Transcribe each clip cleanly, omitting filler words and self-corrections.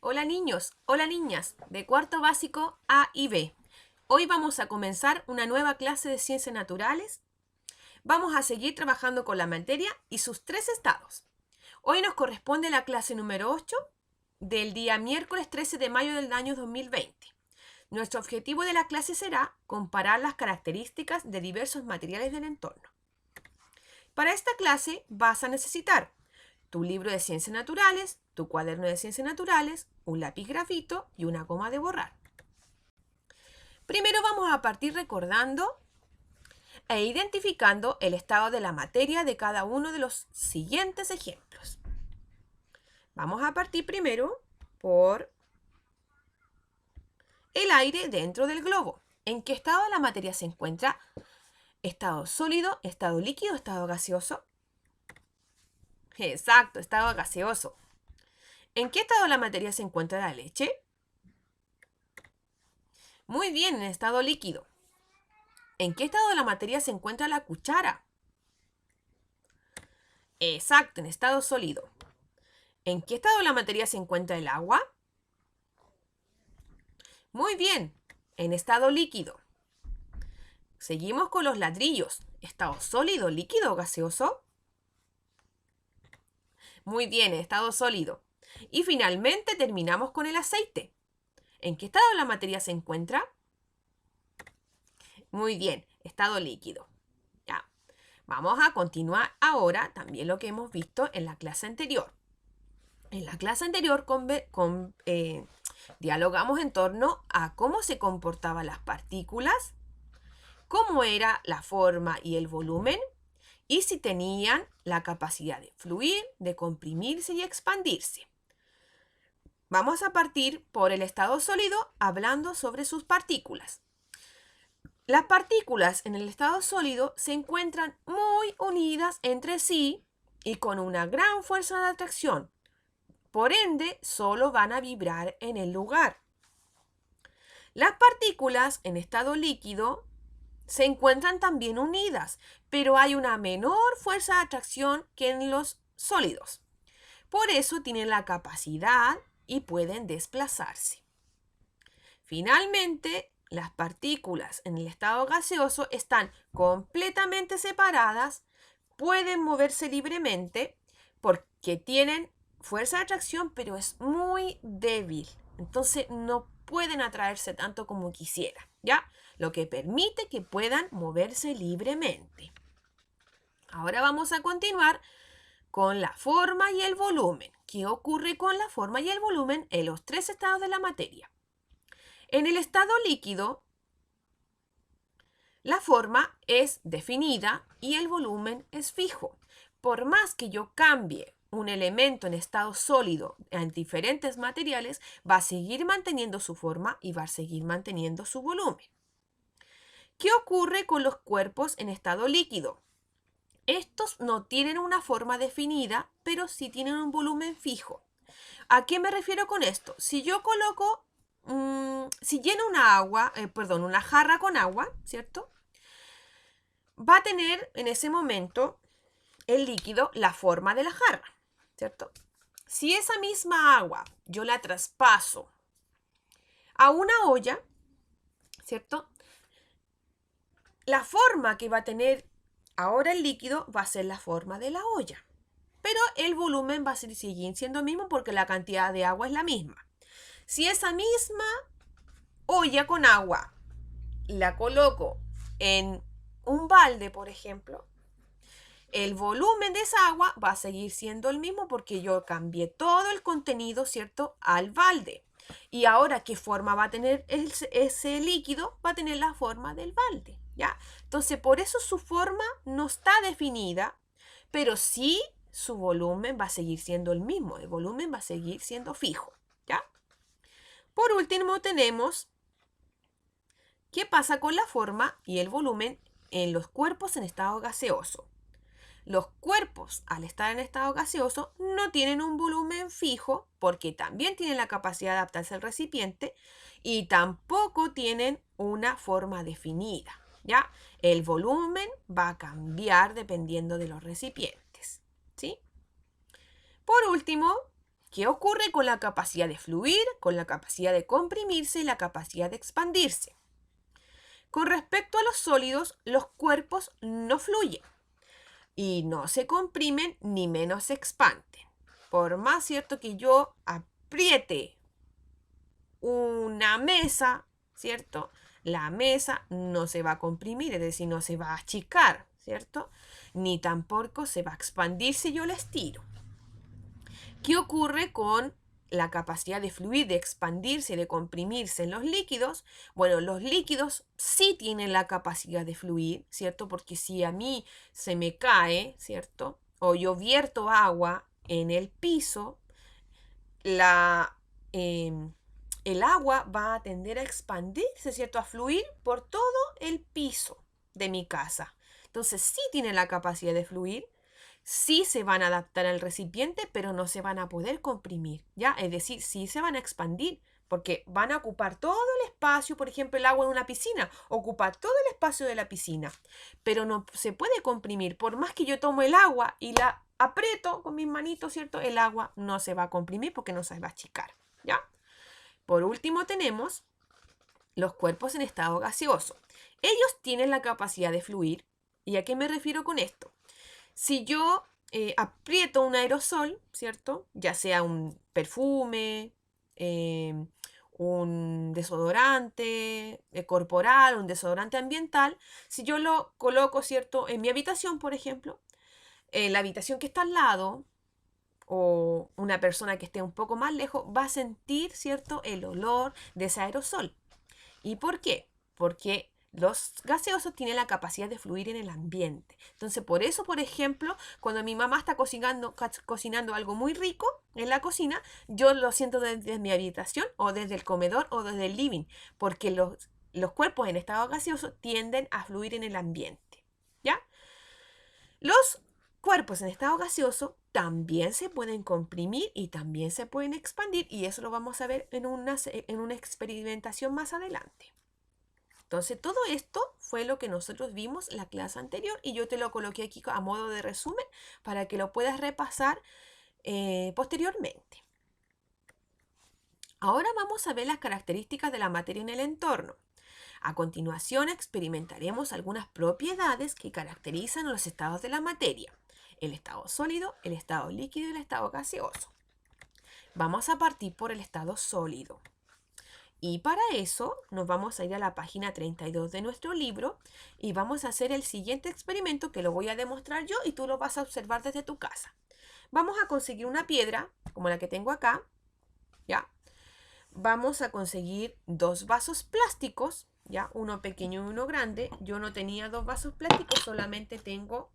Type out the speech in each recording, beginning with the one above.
Hola niños, hola niñas, de cuarto básico A y B. Hoy vamos a comenzar una nueva clase de ciencias naturales. Vamos a seguir trabajando con la materia y sus tres estados. Hoy nos corresponde la clase número 8 del día miércoles 13 de mayo del año 2020. Nuestro objetivo de la clase será comparar las características de diversos materiales del entorno. Para esta clase vas a necesitar tu libro de ciencias naturales, tu cuaderno de ciencias naturales, un lápiz grafito y una goma de borrar. Primero vamos a partir recordando e identificando el estado de la materia de cada uno de los siguientes ejemplos. Vamos a partir primero por el aire dentro del globo. ¿En qué estado la materia se encuentra? ¿Estado sólido, estado líquido, estado gaseoso? Exacto, estado gaseoso. ¿En qué estado la materia se encuentra la leche? Muy bien, en estado líquido. ¿En qué estado de la materia se encuentra la cuchara? Exacto, en estado sólido. ¿En qué estado de la materia se encuentra el agua? Muy bien, en estado líquido. Seguimos con los ladrillos. ¿Estado sólido, líquido o gaseoso? Muy bien, en estado sólido. Y finalmente terminamos con el aceite. ¿En qué estado la materia se encuentra? Muy bien, estado líquido. Ya. Vamos a continuar ahora también lo que hemos visto en la clase anterior. En la clase anterior dialogamos en torno a cómo se comportaban las partículas, cómo era la forma y el volumen, y si tenían la capacidad de fluir, de comprimirse y expandirse. Vamos a partir por el estado sólido hablando sobre sus partículas. Las partículas en el estado sólido se encuentran muy unidas entre sí y con una gran fuerza de atracción. Por ende, solo van a vibrar en el lugar. Las partículas en estado líquido se encuentran también unidas, pero hay una menor fuerza de atracción que en los sólidos. Por eso tienen la capacidad y pueden desplazarse. Finalmente, las partículas en el estado gaseoso están completamente separadas, pueden moverse libremente porque tienen fuerza de atracción, pero es muy débil. Entonces no pueden atraerse tanto como quisiera, ¿ya? Lo que permite que puedan moverse libremente. Ahora vamos a continuar con la forma y el volumen. ¿Qué ocurre con la forma y el volumen en los tres estados de la materia? En el estado líquido, la forma es definida y el volumen es fijo. Por más que yo cambie un elemento en estado sólido en diferentes materiales, va a seguir manteniendo su forma y va a seguir manteniendo su volumen. ¿Qué ocurre con los cuerpos en estado líquido? Estos no tienen una forma definida, pero sí tienen un volumen fijo. ¿A qué me refiero con esto? Si yo coloco, si lleno una jarra con agua, ¿cierto? Va a tener en ese momento el líquido la forma de la jarra, ¿cierto? Si esa misma agua yo la traspaso a una olla, ¿cierto? La forma que va a tener ahora el líquido va a ser la forma de la olla. Pero el volumen va a seguir siendo el mismo porque la cantidad de agua es la misma. Si esa misma olla con agua la coloco en un balde, por ejemplo, el volumen de esa agua va a seguir siendo el mismo porque yo cambié todo el contenido, ¿cierto?, al balde. Y ahora, ¿qué forma va a tener ese líquido? Va a tener la forma del balde, ¿ya? Entonces, por eso su forma no está definida, pero sí su volumen va a seguir siendo el mismo. El volumen va a seguir siendo fijo, ¿ya? Por último, tenemos qué pasa con la forma y el volumen en los cuerpos en estado gaseoso. Los cuerpos, al estar en estado gaseoso, no tienen un volumen fijo porque también tienen la capacidad de adaptarse al recipiente y tampoco tienen una forma definida, ¿ya? El volumen va a cambiar dependiendo de los recipientes, ¿sí? Por último, ¿Qué ocurre con la capacidad de fluir, con la capacidad de comprimirse y la capacidad de expandirse? Con respecto a los sólidos, los cuerpos no fluyen y no se comprimen ni menos se expanden. Por más cierto que yo apriete una mesa, ¿cierto? La mesa no se va a comprimir, es decir, no se va a achicar, ¿cierto? Ni tampoco se va a expandir si yo la estiro. ¿Qué ocurre con la capacidad de fluir, de expandirse, de comprimirse en los líquidos? Bueno, los líquidos sí tienen la capacidad de fluir, ¿cierto? Porque si a mí se me cae, ¿cierto? O yo vierto agua en el piso, el agua va a tender a expandirse, ¿cierto? A fluir por todo el piso de mi casa. Entonces sí tiene la capacidad de fluir, sí se van a adaptar al recipiente, pero no se van a poder comprimir, ¿ya? Es decir, sí se van a expandir, porque van a ocupar todo el espacio, por ejemplo, el agua de una piscina, ocupa todo el espacio de la piscina, pero no se puede comprimir. Por más que yo tomo el agua y la aprieto con mis manitos, ¿cierto? El agua no se va a comprimir porque no se va a achicar, ¿ya? Por último tenemos los cuerpos en estado gaseoso. Ellos tienen la capacidad de fluir. ¿Y a qué me refiero con esto? Si yo aprieto un aerosol, ¿cierto? Ya sea un perfume, un desodorante corporal, un desodorante ambiental, si yo lo coloco, ¿cierto? En mi habitación, por ejemplo, en la habitación que está al lado, o una persona que esté un poco más lejos, va a sentir, ¿cierto?, el olor de ese aerosol. ¿Y por qué? Porque los gaseosos tienen la capacidad de fluir en el ambiente. Entonces, por eso, por ejemplo, cuando mi mamá está cocinando algo muy rico en la cocina, yo lo siento desde mi habitación o desde el comedor o desde el living, porque los cuerpos en estado gaseoso tienden a fluir en el ambiente. ¿Ya? Los cuerpos en estado gaseoso también se pueden comprimir y también se pueden expandir, y eso lo vamos a ver en una experimentación más adelante. Entonces, todo esto fue lo que nosotros vimos en la clase anterior y yo te lo coloqué aquí a modo de resumen para que lo puedas repasar posteriormente. Ahora vamos a ver las características de la materia en el entorno. A continuación experimentaremos algunas propiedades que caracterizan los estados de la materia: el estado sólido, el estado líquido y el estado gaseoso. Vamos a partir por el estado sólido. Y para eso nos vamos a ir a la página 32 de nuestro libro y vamos a hacer el siguiente experimento que lo voy a demostrar yo y tú lo vas a observar desde tu casa. Vamos a conseguir una piedra como la que tengo acá, ¿ya? Vamos a conseguir dos vasos plásticos, ¿ya? Uno pequeño y uno grande. Yo no tenía dos vasos plásticos, solamente tengo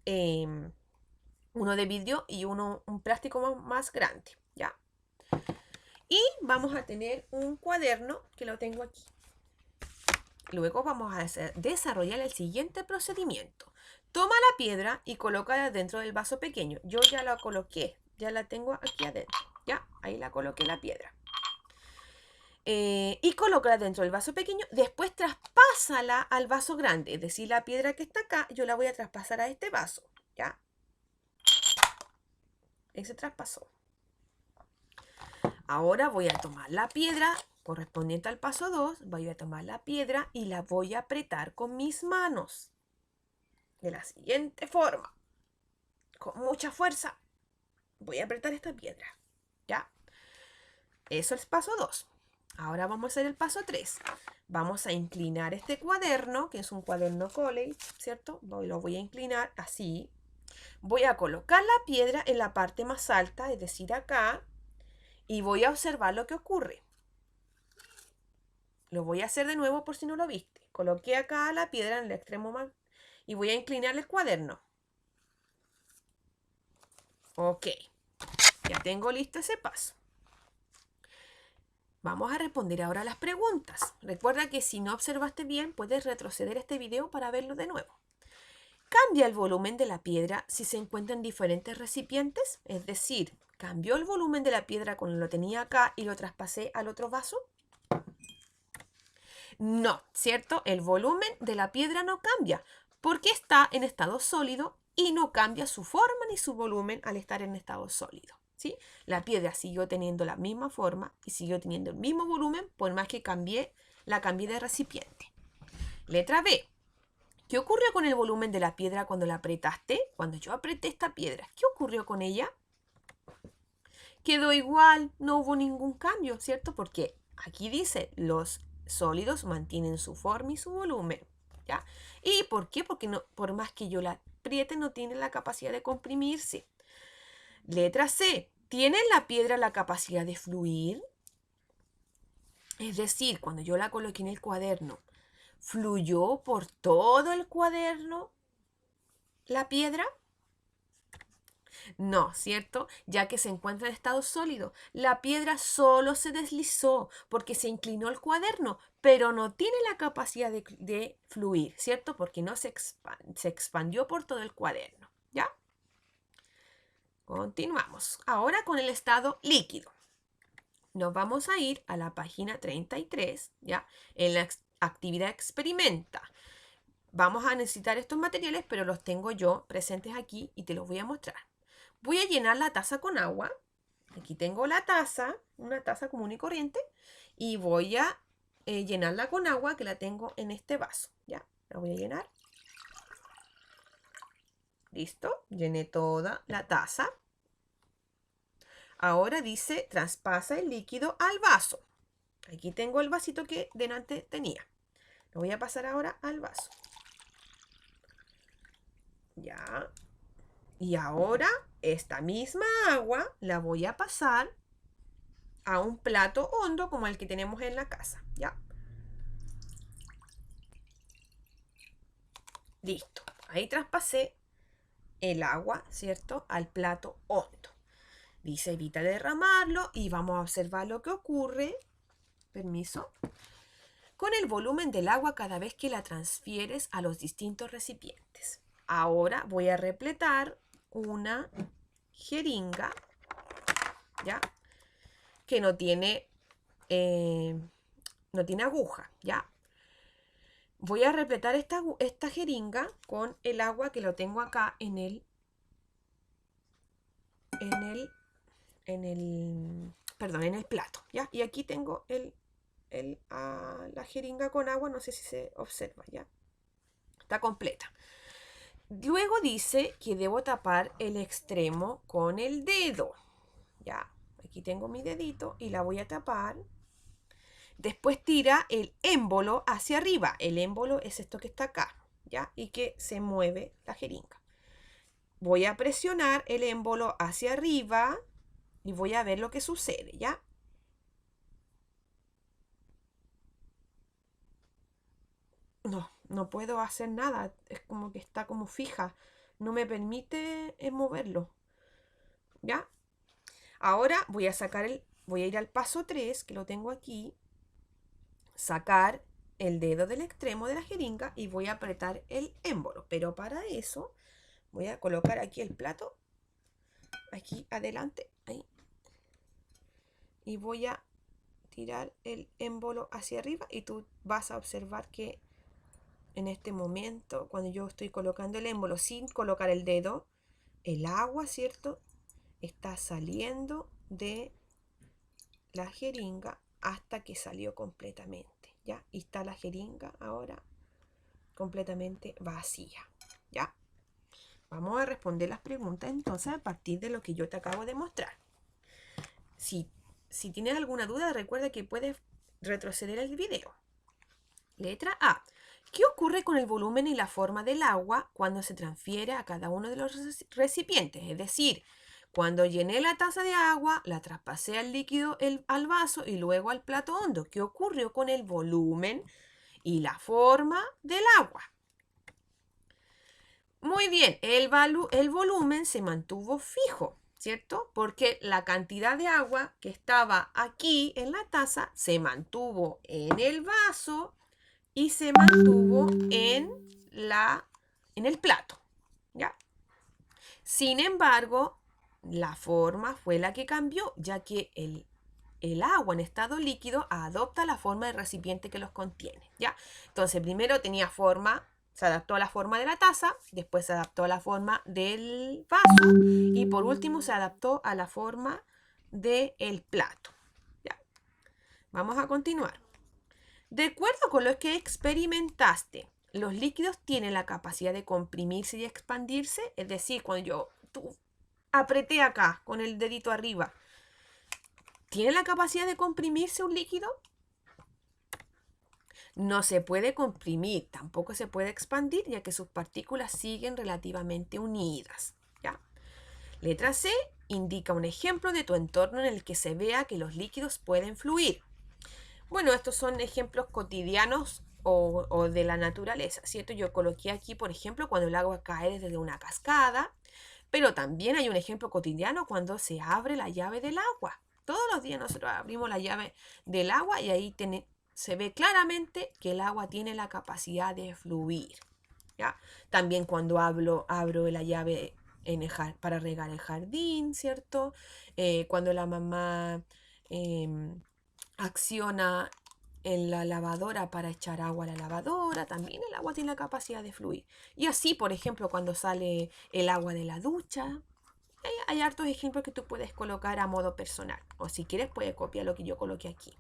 uno de vidrio y un plástico más grande, ¿ya? Y vamos a tener un cuaderno que lo tengo aquí. Luego vamos a desarrollar el siguiente procedimiento. Toma la piedra y colócala dentro del vaso pequeño. Yo ya la coloqué, ya la tengo aquí adentro. Ya, ahí la coloqué la piedra. Y colócala dentro del vaso pequeño. Después traspásala al vaso grande. Es decir, la piedra que está acá, yo la voy a traspasar a este vaso. ¿Ya? Ese traspasó. Ahora voy a tomar la piedra correspondiente al paso 2, voy a tomar la piedra y la voy a apretar con mis manos. De la siguiente forma. Con mucha fuerza. Voy a apretar esta piedra. ¿Ya? Eso es paso 2. Ahora vamos a hacer el paso 3. Vamos a inclinar este cuaderno, que es un cuaderno college, ¿cierto? Lo voy a inclinar así. Voy a colocar la piedra en la parte más alta, es decir, acá. Y voy a observar lo que ocurre. Lo voy a hacer de nuevo por si no lo viste. Coloqué acá la piedra en el extremo más y voy a inclinar el cuaderno. Ok, ya tengo listo ese paso. Vamos a responder ahora a las preguntas. Recuerda que si no observaste bien, puedes retroceder este video para verlo de nuevo. ¿Cambia el volumen de la piedra si se encuentra en diferentes recipientes? Es decir, ¿cambió el volumen de la piedra cuando lo tenía acá y lo traspasé al otro vaso? No, ¿cierto? El volumen de la piedra no cambia porque está en estado sólido y no cambia su forma ni su volumen al estar en estado sólido. ¿sí? La piedra siguió teniendo la misma forma y siguió teniendo el mismo volumen por más que la cambié de recipiente. Letra B. ¿Qué ocurrió con el volumen de la piedra cuando la apretaste? Cuando yo apreté esta piedra, ¿qué ocurrió con ella? Quedó igual, no hubo ningún cambio, ¿cierto? Porque aquí dice, los sólidos mantienen su forma y su volumen, ¿ya? ¿Y por qué? Porque no, por más que yo la apriete, no tiene la capacidad de comprimirse. Letra C. ¿Tiene la piedra la capacidad de fluir? Es decir, cuando yo la coloqué en el cuaderno, ¿fluyó por todo el cuaderno la piedra? No, ¿cierto? Ya que se encuentra en estado sólido. La piedra solo se deslizó porque se inclinó el cuaderno, pero no tiene la capacidad de fluir, ¿cierto? Porque no se expandió por todo el cuaderno, ¿ya? Continuamos. Ahora con el estado líquido. Nos vamos a ir a la página 33, ¿ya? En la actividad experimenta. Vamos a necesitar estos materiales, pero los tengo yo presentes aquí y te los voy a mostrar. Voy a llenar la taza con agua. Aquí tengo la taza, una taza común y corriente, y voy a llenarla con agua que la tengo en este vaso. ¿Ya? La voy a llenar. Listo, llené toda la taza. Ahora dice, traspasa el líquido al vaso. Aquí tengo el vasito que delante tenía. Lo voy a pasar ahora al vaso. Ya. Y ahora esta misma agua la voy a pasar a un plato hondo como el que tenemos en la casa. ¿Ya? Listo. Ahí traspasé el agua, ¿cierto? Al plato hondo. Dice evita derramarlo y vamos a observar lo que ocurre. Permiso. Con el volumen del agua cada vez que la transfieres a los distintos recipientes. Ahora voy a repletar una jeringa, ¿ya? Que no tiene aguja, ¿ya? Voy a repletar esta jeringa con el agua que lo tengo acá en el plato, ¿ya? Y aquí tengo la jeringa con agua, no sé si se observa, ¿ya? Está completa. Luego dice que debo tapar el extremo con el dedo, ¿ya? Aquí tengo mi dedito y la voy a tapar. Después tira el émbolo hacia arriba. El émbolo es esto que está acá, ¿ya? Y que se mueve la jeringa. Voy a presionar el émbolo hacia arriba y voy a ver lo que sucede, ¿ya? No puedo hacer nada. Es como que está como fija. No me permite moverlo, ¿ya? Ahora voy a ir al paso 3, que lo tengo aquí. Sacar el dedo del extremo de la jeringa y voy a apretar el émbolo. Pero para eso voy a colocar aquí el plato, aquí adelante, ahí. Y voy a tirar el émbolo hacia arriba y tú vas a observar que en este momento, cuando yo estoy colocando el émbolo sin colocar el dedo, el agua, ¿cierto?, está saliendo de la jeringa hasta que salió completamente, ¿ya? Y está la jeringa ahora completamente vacía, ¿ya? Vamos a responder las preguntas entonces a partir de lo que yo te acabo de mostrar. Si tienes alguna duda, recuerda que puedes retroceder el video. Letra A. ¿Qué ocurre con el volumen y la forma del agua cuando se transfiere a cada uno de los recipientes? Es decir, cuando llené la taza de agua, la traspasé al líquido al vaso y luego al plato hondo. ¿Qué ocurrió con el volumen y la forma del agua? Muy bien, el volumen se mantuvo fijo, ¿cierto? Porque la cantidad de agua que estaba aquí en la taza se mantuvo en el vaso y se mantuvo en el plato, ¿ya? Sin embargo, la forma fue la que cambió, ya que el agua en estado líquido adopta la forma del recipiente que los contiene, ¿ya? Entonces, primero tenía forma Se adaptó a la forma de la taza, después se adaptó a la forma del vaso y por último se adaptó a la forma del plato. Ya. Vamos a continuar. De acuerdo con lo que experimentaste, los líquidos tienen la capacidad de comprimirse y expandirse. Es decir, cuando tú apreté acá con el dedito arriba, ¿tiene la capacidad de comprimirse un líquido? No se puede comprimir, tampoco se puede expandir, ya que sus partículas siguen relativamente unidas. ¿Ya? Letra C indica un ejemplo de tu entorno en el que se vea que los líquidos pueden fluir. Bueno, estos son ejemplos cotidianos o de la naturaleza, ¿cierto? Yo coloqué aquí, por ejemplo, cuando el agua cae desde una cascada, pero también hay un ejemplo cotidiano cuando se abre la llave del agua. Todos los días nosotros abrimos la llave del agua y ahí se ve claramente que el agua tiene la capacidad de fluir. ¿Ya? También cuando abro la llave para regar el jardín, ¿cierto? Cuando la mamá acciona en la lavadora para echar agua a la lavadora, también el agua tiene la capacidad de fluir. Y así, por ejemplo, cuando sale el agua de la ducha, hay hartos ejemplos que tú puedes colocar a modo personal. O si quieres, puedes copiar lo que yo coloqué aquí.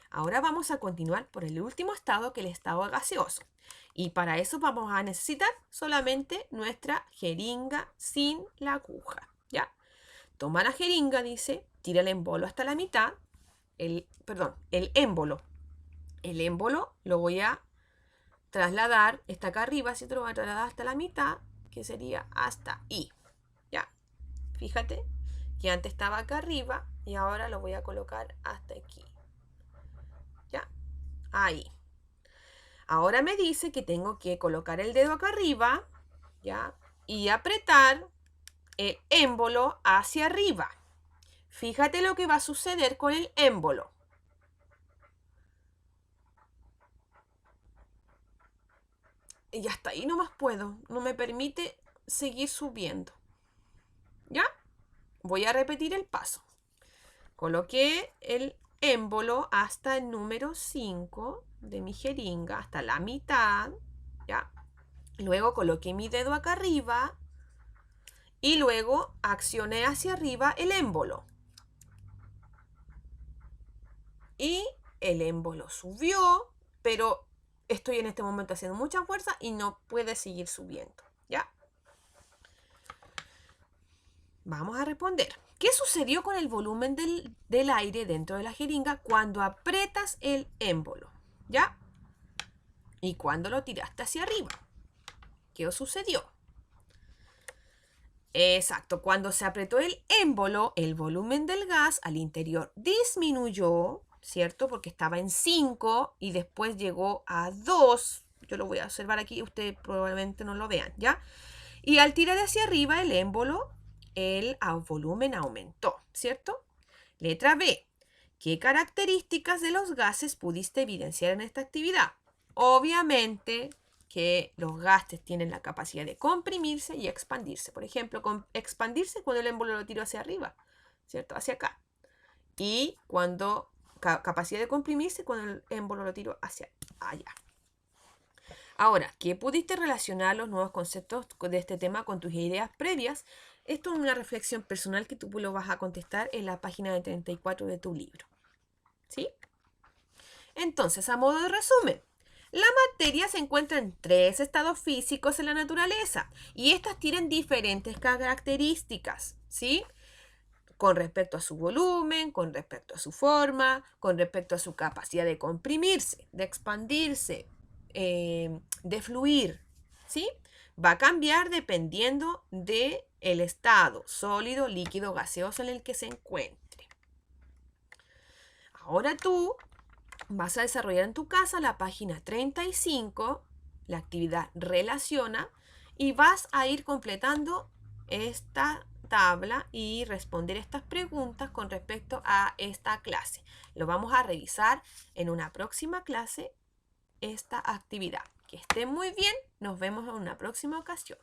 Ahora vamos a continuar por el último estado, que es el estado gaseoso. Y para eso vamos a necesitar solamente nuestra jeringa sin la aguja. ¿Ya? Toma la jeringa, dice, tira el émbolo hasta la mitad. El émbolo. El émbolo lo voy a trasladar, está acá arriba, si te lo voy a trasladar hasta la mitad, que sería hasta ahí. ¿Ya? Fíjate que antes estaba acá arriba y ahora lo voy a colocar hasta aquí. ¿Ya? Ahí. Ahora me dice que tengo que colocar el dedo acá arriba, ¿ya? Y apretar el émbolo hacia arriba. Fíjate lo que va a suceder con el émbolo. Y hasta ahí nomás puedo. No me permite seguir subiendo. ¿Ya? Voy a repetir el paso. Coloqué el émbolo hasta el número 5 de mi jeringa, hasta la mitad. ¿Ya? Luego coloqué mi dedo acá arriba. Y luego accioné hacia arriba el émbolo. Y el émbolo subió, pero estoy en este momento haciendo mucha fuerza y no puede seguir subiendo. ¿Ya? Vamos a responder. ¿Qué sucedió con el volumen del aire dentro de la jeringa cuando aprietas el émbolo? ¿Ya? Y cuando lo tiraste hacia arriba. ¿Qué sucedió? Exacto, cuando se apretó el émbolo, el volumen del gas al interior disminuyó, ¿cierto? Porque estaba en 5 y después llegó a 2. Yo lo voy a observar aquí, ustedes probablemente no lo vean, ¿ya? Y al tirar hacia arriba el émbolo, el volumen aumentó, ¿cierto? Letra B. ¿Qué características de los gases pudiste evidenciar en esta actividad? Obviamente que los gases tienen la capacidad de comprimirse y expandirse. Por ejemplo, expandirse cuando el émbolo lo tiro hacia arriba, ¿cierto? Hacia acá. Y cuando capacidad de comprimirse cuando el émbolo lo tiro hacia allá. Ahora, ¿qué pudiste relacionar los nuevos conceptos de este tema con tus ideas previas? Esto es una reflexión personal que tú lo vas a contestar en la página de 34 de tu libro. ¿Sí? Entonces, a modo de resumen, la materia se encuentra en 3 estados físicos en la naturaleza y estas tienen diferentes características, ¿sí? Con respecto a su volumen, con respecto a su forma, con respecto a su capacidad de comprimirse, de expandirse, de fluir, ¿sí? Va a cambiar dependiendo del estado sólido, líquido, gaseoso en el que se encuentre. Ahora tú vas a desarrollar en tu casa la página 35, la actividad relaciona, y vas a ir completando esta tabla y responder estas preguntas con respecto a esta clase. Lo vamos a revisar en una próxima clase, esta actividad. Que estén muy bien, nos vemos en una próxima ocasión.